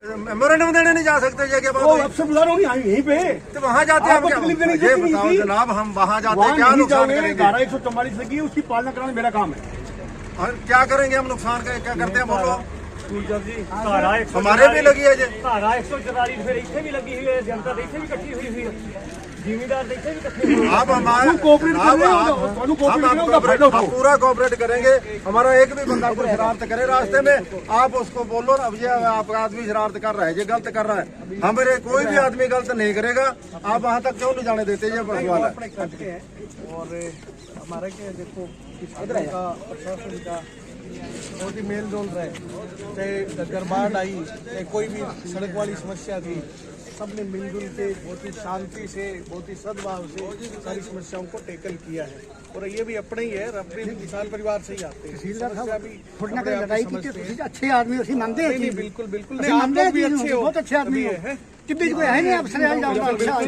Memorandum देने नहीं जा सकते ये क्या बात वो हुई? आपसे बुला रहा हूँ यहीं पे। तो वहाँ जाते हैं हम आपको तकलीफ देने की ये जरूरत नहीं बताओ थी। जनाब, हम वहाँ जाते हैं वहाँ क्या नहीं नुकसान जाओगे, करेंगे? धारा 144 लगी है, उसकी पालना कराना मेरा काम है। और क्या करेंगे हम नुकसान का, क्या करते हैं बोलो? हमारे भी लगी है जी। धारा 144 फिर इतने भी लगी हुई है, जनता इतने भी इकट्ठी हुई हुई है, जिम्मेदार इतने भी इकट्ठे हुए हैं। आप हमारा कोऑपरेट कर रहे हो, ਤੁਹਾਨੂੰ कोऑपरेट करने का फायदा हम उठाओ। पूरा कोऑपरेट करेंगे। हमारा एक भी बंदा कोई शरारत करे रास्ते में, आप उसको बोलो ना, अब ये आपका आदमी शरारत कर रहा है, ये गलत कर रहा है। हमारे कोई भी आदमी गलत नहीं करेगा, आप वहाँ तक क्यों नहीं जाने देते? ये सवाल है। और हमारा क्या देखो किसानों का प्रशासन का बहुत ही मेल जोल रहा है, चाहे गरबाड़ आई चाहे कोई भी सड़क वाली समस्या थी, सबने मिलजुल के बहुत ही शांति से बहुत ही सद्भाव से सारी समस्याओं को टैकल किया है। और ये भी अपने ही है, अपने किसान परिवार से ही आते हैं। समस्या भी थोड़ी अपने आप लड़ाई ही की समझते हैं। अच्छे आदमी उसी मानते हैं। नहीं, बिल्कुल बिल्कुल नहीं, आप मानते लोग भी हैं, अच्छे हो, बहुत अच्छे आदमी अभी हो। है। कितने कोई है नहीं अफसर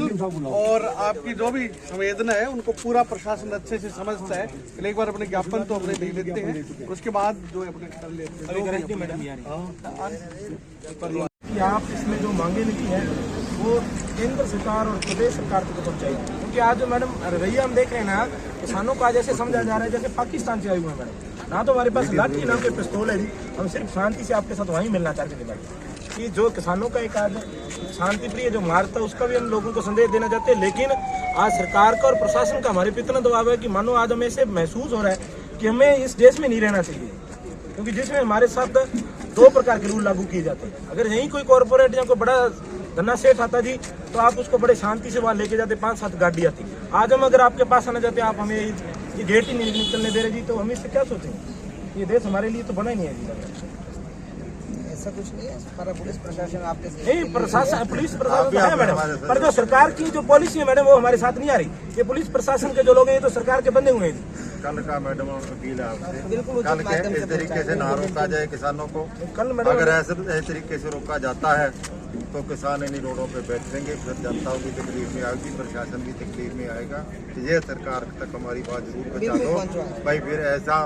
बिल्कुल। और आपकी जो भी संवेदना है उनको पूरा प्रशासन अच्छे से समझता है। पहले एक बार अपने ज्ञापन तो अपने दे देते हैं, उसके बाद जो अपने कर लेते हैं। कि आप इसमें जो मांगे लिखी है वो केंद्र सरकार और प्रदेश सरकार तक पहुंचाई, क्योंकि आज जो मैडम रवैया हम देख रहे हैं ना, किसानों को आज ऐसे समझा जा रहा है जैसे पाकिस्तान से आए हुए हैं मैडम। ना तो हमारे पास लाठी ना कोई पिस्तौल है जी, हम सिर्फ शांति से आपके साथ वहीं मिलना चाहते थे मैडम। कि जो किसानों का एक आज शांति प्रिय जो मार्ग था उसका भी हम लोगों को संदेश देना चाहते हैं। लेकिन आज सरकार का और प्रशासन का हमारे पे इतना दबाव है कि मानो आज हमें ऐसे महसूस हो रहा है कि हमें इस देश में नहीं रहना चाहिए, क्योंकि जिसमें हमारे साथ दो प्रकार के रूल लागू किए जाते हैं। अगर यहीं कोई कॉर्पोरेट या कोई बड़ा धन्ना सेठ आता जी तो आप उसको बड़े शांति से वहाँ लेके जाते, 5-7 गाड़ी आती। आज हम अगर आपके पास आना चाहते हैं, आप हमें ये गेट ही नहीं निकलने दे रहे जी, तो हम इससे क्या सोचेंगे? ये देश हमारे लिए तो बना ही नहीं है जी। ऐसा कुछ नहीं है, हमारा पुलिस प्रशासन आपके नहीं, प्रशासन पुलिस प्रशासन तो है मैडम, पर जो सरकार की जो पॉलिसी है मैडम वो हमारे साथ नहीं आ रही। ये पुलिस प्रशासन के जो लोग हैं ये तो सरकार के बंदे हुए हैं। कल का मैडम अपील है आपसे, बिल्कुल कल के इस तरीके से ना रोका जाए किसानों को। कल मैडम अगर ऐसे इस तरीके से रोका जाता है तो किसान इन्हीं रोडों पे बैठेंगे, फिर जनता की तकलीफ में आएगी, प्रशासन की तकलीफ में आएगा। ये सरकार तक हमारी बात जरूर पहुंचा दो भाई। फिर ऐसा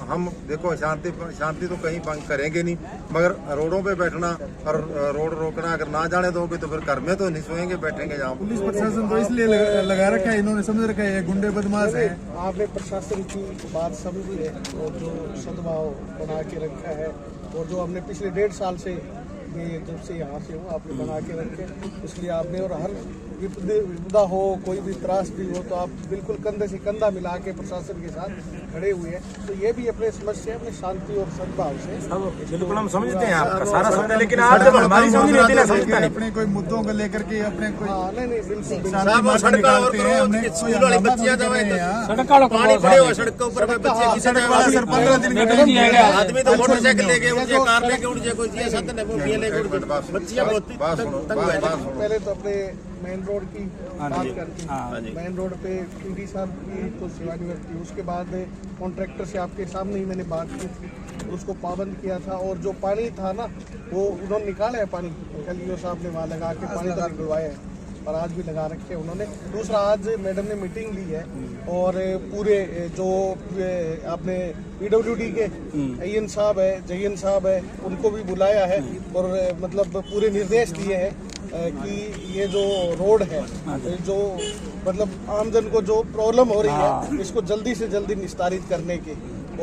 हम देखो शांति तो कहीं भंग करेंगे नहीं, मगर रोडों पे बैठना और रोड रोकना अगर ना जाने दोगे तो फिर घर में तो नहीं सोएंगे, बैठेंगे जहाँ। पुलिस प्रशासन तो इसलिए लगा रखा है, इन्होंने समझ रखा है ये गुंडे बदमाश है। आपने प्रशासन की बात समझी है और जो सद्भाव बना के रखा है, और जो हमने पिछले 1.5 साल से ये जब से यहाँ से हो आपने बना के रखे, इसलिए आपने और हर विपदा हो कोई भी त्रास भी हो तो आप बिल्कुल कंधे से कंधा मिला के प्रशासन के साथ खड़े हुए हैं। तो ये भी अपने समस्या अपने शांति और सद्भाव से बिल्कुल हम समझते हैं आपका सारा समझते, लेकिन आज जब हमारी समझ नहीं आती ना, समझता नहीं। अपने कोई मुद्दों को लेकर के अपने कोई नहीं बिल्कुल शांति मार्ग निकालते हैं। हमने कोई हंगामा तो कर रहे हैं यहाँ। पानी पड़े हुए सड़क के ऊपर में बच्चे किसी ने 15 दिन का टाइम दिया गया। आदमी तो मोटरसाइकिल लेके उठ जाए, कार लेके उठ जाए, कोई चीज साथ नहीं मोबिया लेके उठ जाए, बच्चियां बहुत तंग है। पहले तो अपने मेन रोड की बात करते हैं। मेन रोड पे टीडी साहब की तो सेवानिवृत्ति, उसके बाद कॉन्ट्रैक्टर से आपके सामने ही मैंने बात की थी, उसको पाबंद किया था। और जो पानी था ना वो उन्होंने निकाला है पानी, कल साहब ने वहाँ लगा के पानी तो निकलवाया है और आज भी लगा रखे हैं उन्होंने। दूसरा आज मैडम ने मीटिंग ली है और पूरे जो आपने पीडब्ल्यूडी के अय्यन साहब है, जयन साहब है, उनको भी बुलाया है और मतलब पूरे निर्देश दिए हैं कि ये जो रोड है, जो मतलब आमजन को जो प्रॉब्लम हो रही है इसको जल्दी से जल्दी निस्तारित करने के,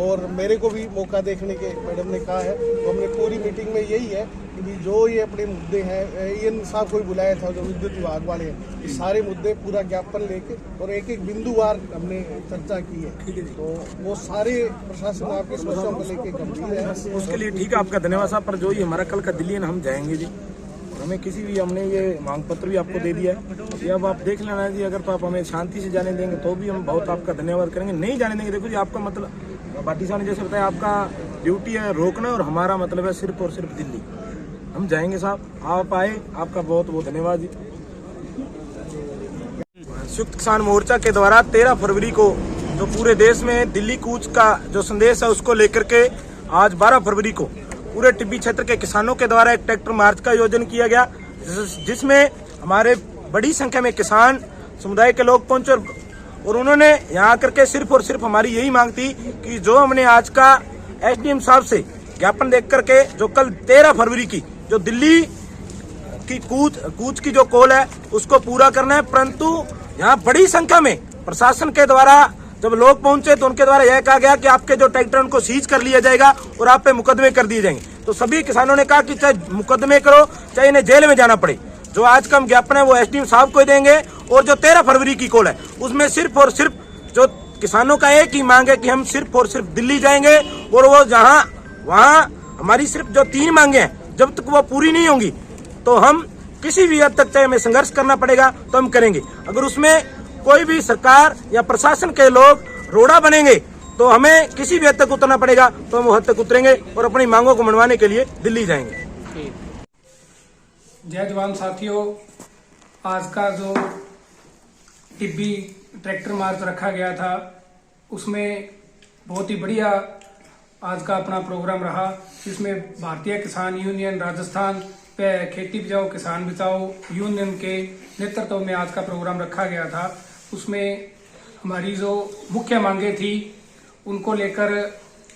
और मेरे को भी मौका देखने के मैडम ने कहा है। तो हमने पूरी मीटिंग में यही है कि जो ये अपने मुद्दे हैं, इन साहब को भी बुलाया था जो विद्युत विभाग वाले हैं, ये सारे मुद्दे पूरा ज्ञापन लेके और एक एक बिंदुवार हमने चर्चा की है। तो वो सारे प्रशासन आपकी समस्याओं को लेके गंभीर है। उसके लिए ठीक है, आपका धन्यवाद साहब। पर जो ये हमारा कल का दिल्ली है ना, हम जाएंगे जी, हमें किसी भी हमने ये मांग पत्र भी आपको दे दिया है, ये अब आप देख लेना जी। अगर तो आप हमें शांति से जाने देंगे तो भी हम बहुत आपका धन्यवाद करेंगे, नहीं जाने देंगे देखो जी, आपका मतलब भाटी साहब ने जैसे बताया आपका ड्यूटी है रोकना और हमारा मतलब है सिर्फ और सिर्फ दिल्ली। हम जाएंगे साहब, आप आए, आपका बहुत बहुत धन्यवाद जी। संयुक्त किसान मोर्चा के द्वारा 13 फरवरी को जो पूरे देश में दिल्ली कूच का जो संदेश है उसको लेकर के आज 12 फरवरी को पूरे टिब्बी क्षेत्र के किसानों के द्वारा एक ट्रैक्टर मार्च का आयोजन किया गया, जिसमें हमारे बड़ी संख्या में किसान समुदाय के लोग पहुंचे और उन्होंने यहाँ आकर के सिर्फ और सिर्फ हमारी यही मांग थी कि जो हमने आज का एसडीएम साहब से ज्ञापन देख करके जो कल 13 फरवरी की जो दिल्ली की कूच की जो कॉल है उसको पूरा करना है। परंतु यहाँ बड़ी संख्या में प्रशासन के द्वारा जब लोग पहुंचे तो उनके द्वारा यह कहा गया कि आपके जो ट्रैक्टर उनको सीज कर लिया जाएगा और आप पे मुकदमे कर दिए जाएंगे। तो सभी किसानों ने कहा कि चाहे मुकदमे करो चाहे इन्हें जेल में जाना पड़े। जो आज का हम ज्ञापन है वो एसडीएम साहब को देंगे। और जो 13 फरवरी की कॉल है उसमें सिर्फ और सिर्फ जो किसानों का एक ही मांग है कि हम सिर्फ और सिर्फ दिल्ली जाएंगे और वो वहाँ हमारी सिर्फ जो 3 मांगे हैं जब तक वो पूरी नहीं होंगी तो हम किसी भी हद तक चाहे हमें संघर्ष करना पड़ेगा तो हम करेंगे। अगर उसमें कोई भी सरकार या प्रशासन के लोग रोड़ा बनेंगे तो हमें किसी भी हद तक उतरना पड़ेगा तो हम वो हद तक उतरेंगे और अपनी मांगों को मनवाने के लिए दिल्ली जाएंगे। जय जवान साथियों, आज का जो टिब्बी ट्रैक्टर मार्च रखा गया था उसमें बहुत ही बढ़िया आज का अपना प्रोग्राम रहा, जिसमें भारतीय किसान यूनियन राजस्थान पे खेती बचाओ किसान बचाओ यूनियन के नेतृत्व में आज का प्रोग्राम रखा गया था। उसमें हमारी जो मुख्य मांगे थी उनको लेकर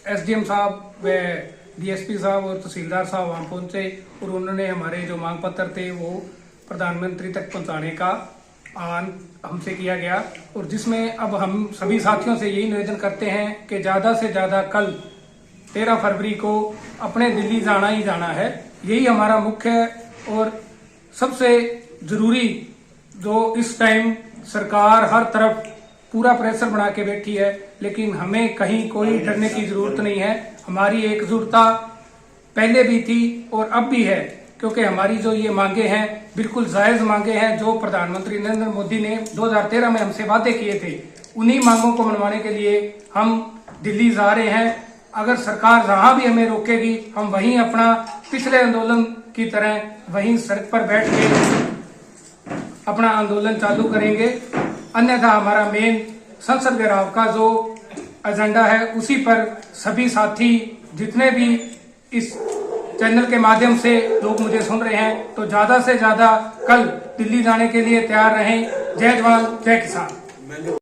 एसडीएम साहब व डीएसपी साहब और तहसीलदार साहब वहां पहुंचे और उन्होंने हमारे जो मांग पत्र थे वो प्रधानमंत्री तक पहुंचाने का आह्वान हमसे किया गया। और जिसमें अब हम सभी साथियों से यही निवेदन करते हैं कि ज्यादा से ज्यादा कल 13 फरवरी को अपने दिल्ली जाना ही जाना है। यही हमारा मुख्य और सबसे जरूरी, जो इस टाइम सरकार हर तरफ पूरा प्रेशर बना के बैठी है, लेकिन हमें कहीं कोई डरने की जरूरत नहीं है। हमारी एकजुटता पहले भी थी और अब भी है, क्योंकि हमारी जो ये मांगे हैं बिल्कुल जायज मांगे हैं जो प्रधानमंत्री नरेंद्र मोदी ने 2013 में हमसे वादे किए थे। उन्हीं मांगों को मनवाने के लिए हम दिल्ली जा रहे हैं। अगर सरकार जहां भी हमें रोकेगी हम वहीं अपना पिछले आंदोलन की तरह वहीं सड़क पर बैठ के अपना आंदोलन चालू करेंगे। अन्यथा हमारा मेन संसद घेराव का जो एजेंडा है उसी पर सभी साथी जितने भी इस चैनल के माध्यम से लोग मुझे सुन रहे हैं तो ज्यादा से ज्यादा कल दिल्ली जाने के लिए तैयार रहें। जय जवान जय किसान।